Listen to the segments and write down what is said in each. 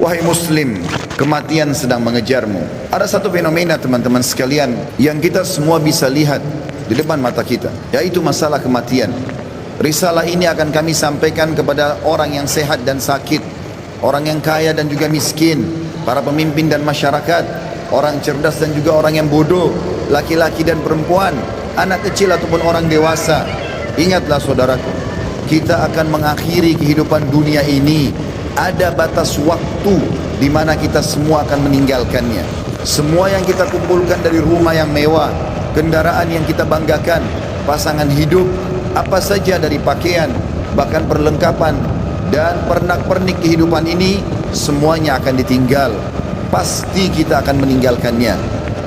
Wahai muslim, kematian sedang mengejarmu. Ada satu fenomena teman-teman sekalian yang kita semua bisa lihat di depan mata kita, yaitu masalah kematian. Risalah ini akan kami sampaikan kepada orang yang sehat dan sakit, orang yang kaya dan juga miskin, para pemimpin dan masyarakat, orang cerdas dan juga orang yang bodoh, laki-laki dan perempuan, anak kecil ataupun orang dewasa. Ingatlah saudaraku, kita akan mengakhiri kehidupan dunia ini. Ada batas waktu di mana kita semua akan meninggalkannya. Semua yang kita kumpulkan dari rumah yang mewah, kendaraan yang kita banggakan, pasangan hidup, apa saja dari pakaian, bahkan perlengkapan dan pernak-pernik kehidupan ini, semuanya akan ditinggal. Pasti kita akan meninggalkannya.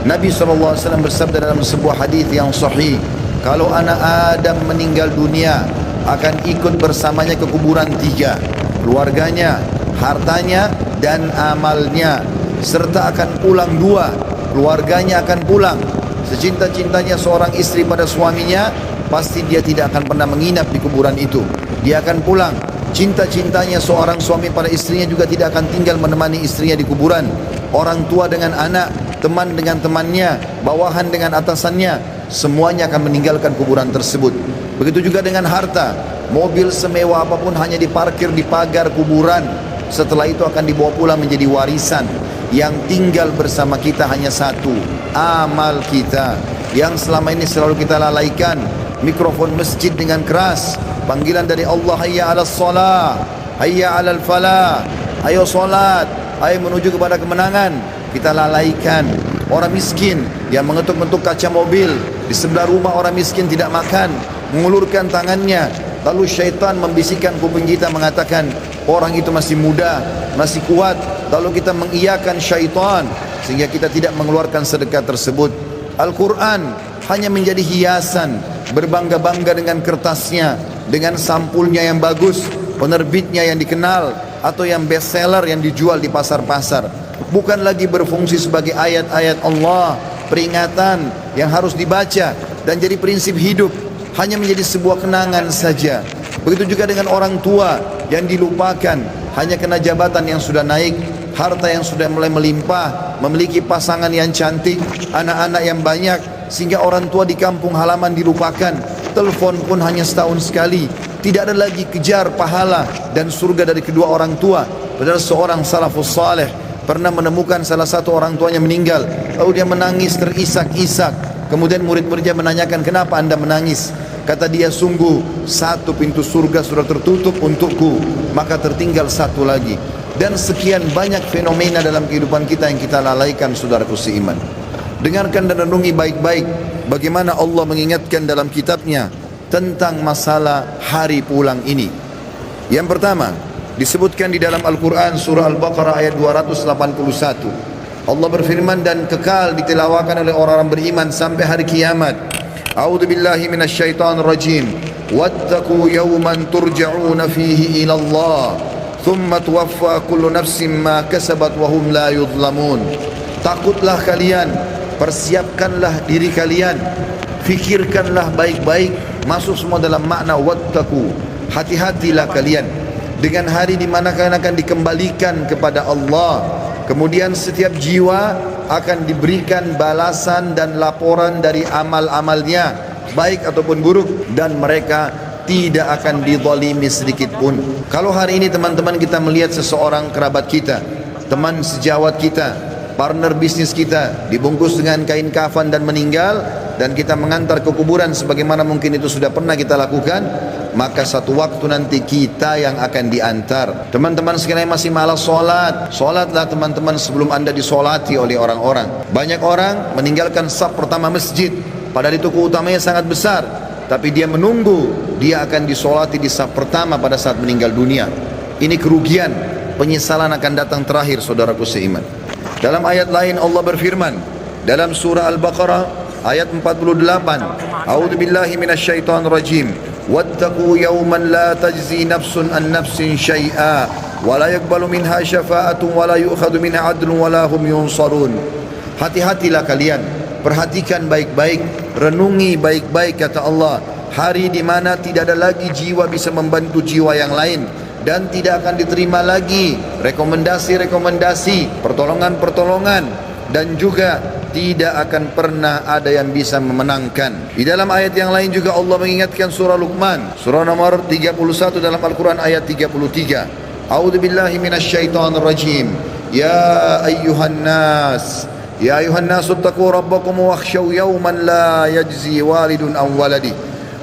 Nabi SAW bersabda dalam sebuah hadis yang sahih, kalau anak Adam meninggal dunia, akan ikut bersamanya ke kuburan tiga: keluarganya, hartanya, dan amalnya. Serta akan pulang dua, keluarganya akan pulang. Secinta-cintanya seorang istri pada suaminya, pasti dia tidak akan pernah menginap di kuburan itu. Dia akan pulang. Cinta-cintanya seorang suami pada istrinya juga tidak akan tinggal menemani istrinya di kuburan. Orang tua dengan anak, teman dengan temannya, bawahan dengan atasannya, semuanya akan meninggalkan kuburan tersebut. Begitu juga dengan harta. Mobil semewah apapun hanya diparkir di pagar kuburan. Setelah itu akan dibawa pulang menjadi warisan. Yang tinggal bersama kita hanya satu: amal kita, yang selama ini selalu kita lalaikan. Mikrofon masjid dengan keras, panggilan dari Allah, hayya ala salah, hayya ala falah, ayo salat, ayo menuju kepada kemenangan, kita lalaikan. Orang miskin yang mengetuk-ngetuk kaca mobil di sebelah rumah orang miskin tidak makan, mengulurkan tangannya. Lalu syaitan membisikkan kuping kita mengatakan, orang itu masih muda, masih kuat. Lalu kita mengiyakan syaitan sehingga kita tidak mengeluarkan sedekah tersebut. Al-Quran hanya menjadi hiasan, berbangga-bangga dengan kertasnya, dengan sampulnya yang bagus, penerbitnya yang dikenal, atau yang bestseller yang dijual di pasar-pasar. Bukan lagi berfungsi sebagai ayat-ayat Allah, peringatan yang harus dibaca dan jadi prinsip hidup. Hanya menjadi sebuah kenangan saja. Begitu juga dengan orang tua yang dilupakan, hanya kena jabatan yang sudah naik, harta yang sudah mulai melimpah, memiliki pasangan yang cantik, anak-anak yang banyak, sehingga orang tua di kampung halaman dilupakan. Telepon pun hanya setahun sekali. Tidak ada lagi kejar pahala dan surga dari kedua orang tua. Padahal seorang salafus saleh pernah menemukan salah satu orang tuanya meninggal, lalu dia menangis terisak-isak. Kemudian murid-muridnya menanyakan, kenapa anda menangis? Kata dia, sungguh satu pintu surga sudah tertutup untukku, maka tertinggal satu lagi. Dan sekian banyak fenomena dalam kehidupan kita yang kita lalaikan, saudaraku seiman. Dengarkan dan renungi baik-baik bagaimana Allah mengingatkan dalam kitabnya tentang masalah hari pulang ini. Yang pertama, disebutkan di dalam Al-Quran surah Al-Baqarah ayat 281. Allah berfirman, dan kekal ditilawakan oleh orang-orang beriman sampai hari kiamat. A'udzu billahi minasyaitonir rajim. Wattaqu yawman turja'una fihi ila Allah, thumma tuwaffa kullu nafsin ma kasabat wa hum la yudhlamun. Takutlah kalian, persiapkanlah diri kalian, fikirkanlah baik-baik, masuk semua dalam makna wattaqu. Hati-hatilah kalian dengan hari di mana kalian akan dikembalikan kepada Allah. Kemudian setiap jiwa akan diberikan balasan dan laporan dari amal-amalnya, baik ataupun buruk, dan mereka tidak akan dizalimi sedikit pun. Kalau hari ini teman-teman kita melihat seseorang kerabat kita, teman sejawat kita, partner bisnis kita dibungkus dengan kain kafan dan meninggal, dan kita mengantar ke kuburan sebagaimana mungkin itu sudah pernah kita lakukan, maka satu waktu nanti kita yang akan diantar. Teman-teman sekalian masih malas sholat, sholatlah teman-teman sebelum anda disolati oleh orang-orang. Banyak orang meninggalkan saf pertama masjid, padahal itu keutamanya sangat besar, tapi dia menunggu dia akan disolati di saf pertama pada saat meninggal dunia. Ini kerugian, penyesalan akan datang terakhir, saudaraku seiman. Dalam ayat lain Allah berfirman dalam surah Al-Baqarah ayat 48, A'udzu billahi minasyaitonir rajim. Wattaqu yawman la tajzi nafsun an nafsin syai'a wa la yaqbalu minha syafa'atun wa la yu'khadhu minha 'adlun wa la hum yunsarun. Hati-hatilah kalian, perhatikan baik-baik, renungi baik-baik kata Allah, hari di mana tidak ada lagi jiwa bisa membantu jiwa yang lain, dan tidak akan diterima lagi rekomendasi-rekomendasi, pertolongan-pertolongan, dan juga tidak akan pernah ada yang bisa memenangkan. Di dalam ayat yang lain juga Allah mengingatkan surah Luqman, surah nomor 31 dalam Al-Quran ayat 33. A'udzu billahi minasyaitonir rajim. Ya ayyuhan nas, ya ayyuhan nas ittaqu rabbakum wakhshaw yawman la yajzi walidun an waladi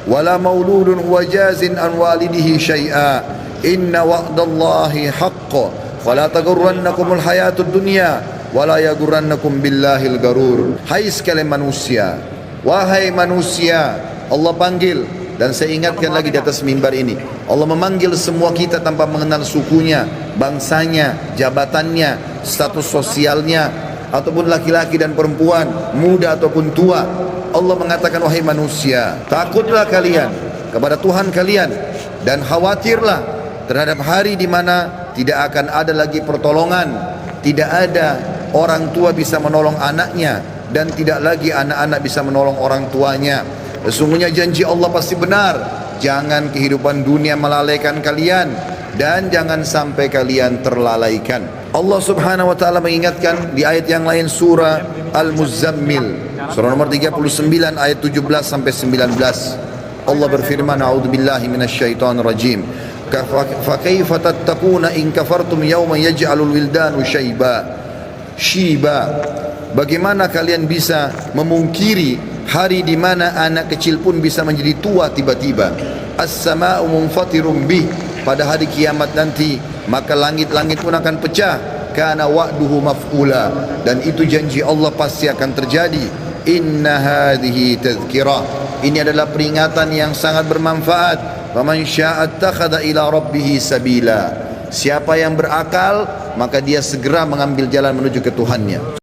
wala mauludun huwa jazin an walidihi syai'a. Inna wa'dallahi haqqo fala taghurrannakumul hayatud dunya wala yagurrannakum billahil garur. Hai sekalian manusia, wahai manusia, Allah panggil, dan saya ingatkan lagi di atas mimbar ini, Allah memanggil semua kita tanpa mengenal sukunya, bangsanya, jabatannya, status sosialnya, ataupun laki-laki dan perempuan, muda ataupun tua. Allah mengatakan, wahai manusia, takutlah kalian kepada Tuhan kalian dan khawatirlah terhadap hari di mana tidak akan ada lagi pertolongan, tidak ada orang tua bisa menolong anaknya, dan tidak lagi anak-anak bisa menolong orang tuanya. Sesungguhnya janji Allah pasti benar. Jangan kehidupan dunia melalaikan kalian, dan jangan sampai kalian terlalaikan. Allah subhanahu wa ta'ala mengingatkan di ayat yang lain, surah Al-Muzammil, surah nomor 39 ayat 17 sampai 19. Allah berfirman, a'udzubillahi minasyaitonir rajim. Fa kaifa tattaquna in kafartum yawman yaj'alul wildanu shiba. Bagaimana kalian bisa memungkiri hari di mana anak kecil pun bisa menjadi tua tiba-tiba? As-sama'u munfatirun bih, pada hari kiamat nanti maka langit-langit pun akan pecah. Kana wa'duhu maf'ula, dan itu janji Allah pasti akan terjadi. Inna hadhihi tadhkirah, ini adalah peringatan yang sangat bermanfaat. Faman syaa'a attakhadha ila rabbih sabila, siapa yang berakal maka dia segera mengambil jalan menuju ke Tuhannya.